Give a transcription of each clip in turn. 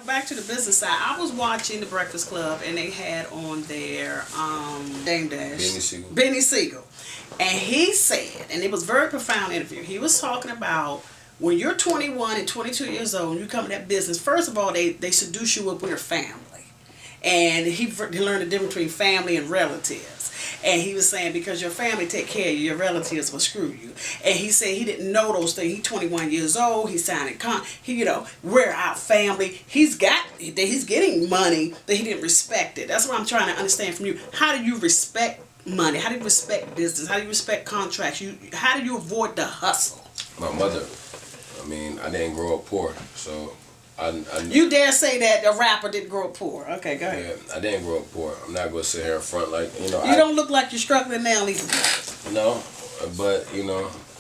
back to the business side. I was watching The Breakfast Club, and they had on there Dame Dash, Benny Siegel, and he said, and it was a very profound interview. He was talking about when you're 21 and 22 years old, and you come in that business. First of all, they seduce you up with your family, and he learned the difference between family and relatives. And he was saying because your family take care of you, your relatives will screw you. And he said he didn't know those things. He's 21 years old. He's signing we're our family. He's getting money, but he didn't respect it. That's what I'm trying to understand from you. How do you respect money? How do you respect business? How do you respect contracts? How do you avoid the hustle? My mother. I mean, I didn't grow up poor, so you dare say that a rapper didn't grow up poor? Okay, go ahead. Yeah, I didn't grow up poor. I'm not gonna sit here in front like You don't look like you're struggling now, either. No, but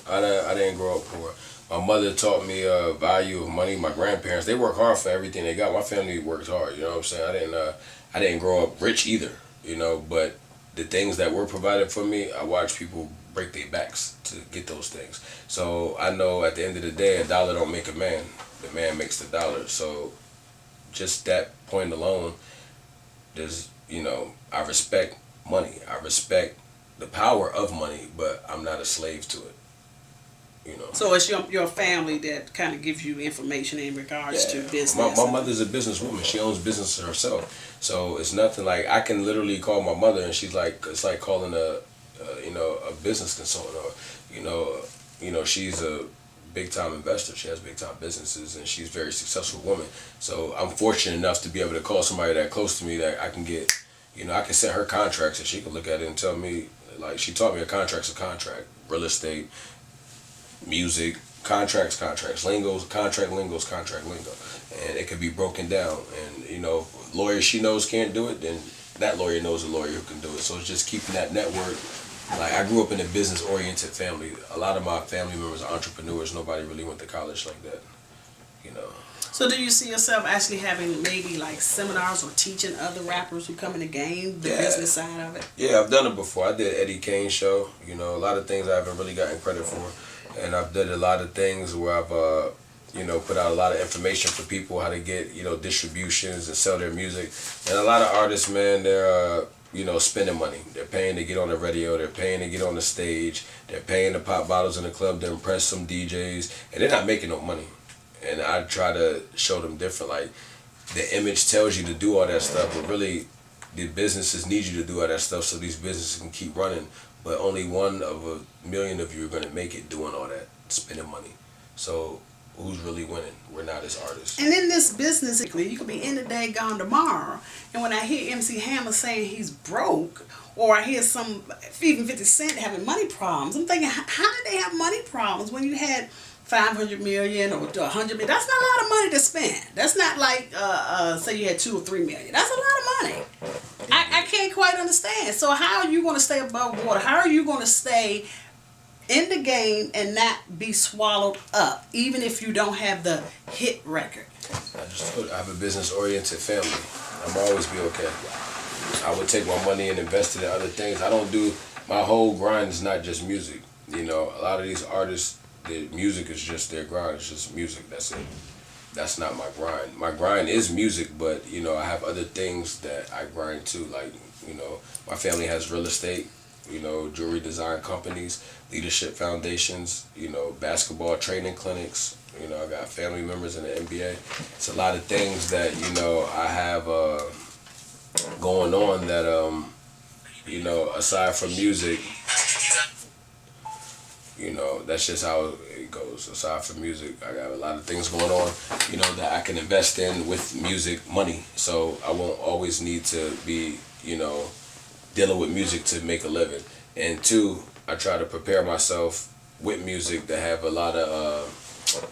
I didn't grow up poor. My mother taught me value of money. My grandparents, they work hard for everything they got. My family worked hard. You know what I'm saying? I didn't grow up rich either. But the things that were provided for me, I watched people break their backs to get those things. So I know at the end of the day, a dollar don't make a man. The man makes the dollar. So just that point alone, I respect money. I respect the power of money, but I'm not a slave to it. So it's your family that kind of gives you information in regards to business. My mother's a businesswoman. She owns business herself. So it's nothing like I can literally call my mother and she's like, it's like calling a business consultant, or she's a big time investor. She has big time businesses and she's a very successful woman. So I'm fortunate enough to be able to call somebody that close to me that I can get, I can send her contracts and she can look at it and tell me, like, she taught me a contract's a contract. Real estate, music, contract lingo, contract lingo. And it can be broken down. And, lawyers she knows can't do it, then that lawyer knows a lawyer who can do it. So it's just keeping that network. Like, I grew up in a business-oriented family. A lot of my family members are entrepreneurs. Nobody really went to college like that, So do you see yourself actually having maybe like seminars or teaching other rappers who come in the game, the business side of it? Yeah, I've done it before. I did Eddie Kane's show. A lot of things I haven't really gotten credit for. And I've done a lot of things where I've, put out a lot of information for people how to get, distributions and sell their music. And a lot of artists, man, they're, spending money. They're paying to get on the radio. They're paying to get on the stage. They're paying to pop bottles in the club to impress some DJs. And they're not making no money. And I try to show them different. Like, the image tells you to do all that stuff, but really, the businesses need you to do all that stuff so these businesses can keep running. But only one of a million of you are going to make it doing all that, spending money. So who's really winning? We're not as artists. And in this business, you could be in the day gone tomorrow. And when I hear MC Hammer saying he's broke, or I hear even 50 Cent having money problems, I'm thinking, how did they have money problems when you had 500 million or 100 million? That's not a lot of money to spend. That's not like, say you had 2 or 3 million. That's a lot of money. I can't quite understand. So how are you going to stay above water? How are you going to stay in the game and not be swallowed up, even if you don't have the hit record? I have a business-oriented family. I'm always be okay. I would take my money and invest it in other things. My whole grind is not just music. A lot of these artists, the music is just their grind. It's just music. That's it. That's not my grind. My grind is music, but I have other things that I grind too. Like, my family has real estate, jewelry design companies, leadership foundations, basketball training clinics. I got family members in the NBA. It's a lot of things that I have going on that aside from music. That's just how it goes. Aside from music, I got a lot of things going on, that I can invest in with music money. So I won't always need to be, dealing with music to make a living. And 2, I try to prepare myself with music to have a lot of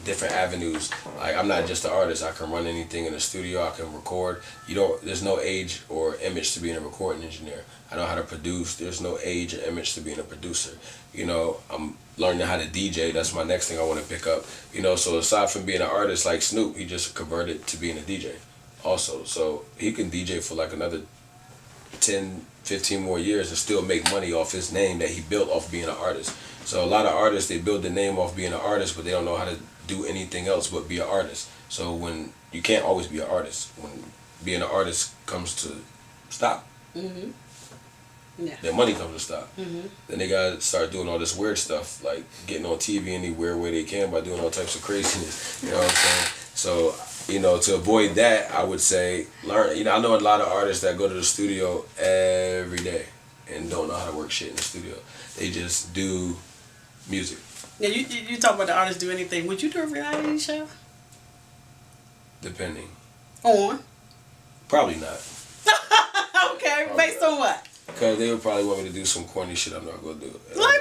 different avenues. Like, I'm not just an artist. I can run anything in the studio. I can record. There's no age or image to being a recording engineer. I know how to produce. There's no age or image to being a producer. I'm learning how to DJ. That's my next thing I want to pick up. So aside from being an artist like Snoop, he just converted to being a DJ also. So he can DJ for like another 10, 15 more years and still make money off his name that he built off being an artist. So a lot of artists, they build the name off being an artist, but they don't know how to do anything else but be an artist. So when you can't always be an artist, when being an artist comes to stop, their money comes to stop. Then they gotta start doing all this weird stuff, like getting on TV any weird way they can by doing all types of craziness. You know what I'm saying? So, you know, to avoid that, I would say learn. You know, I know a lot of artists that go to the studio every day and don't know how to work shit in the studio. They just do music. Yeah, you talk about the artists do anything. Would you do a reality show? Depending. On? Probably not. Okay, based on what? Because they would probably want me to do some corny shit I'm not gonna do. Like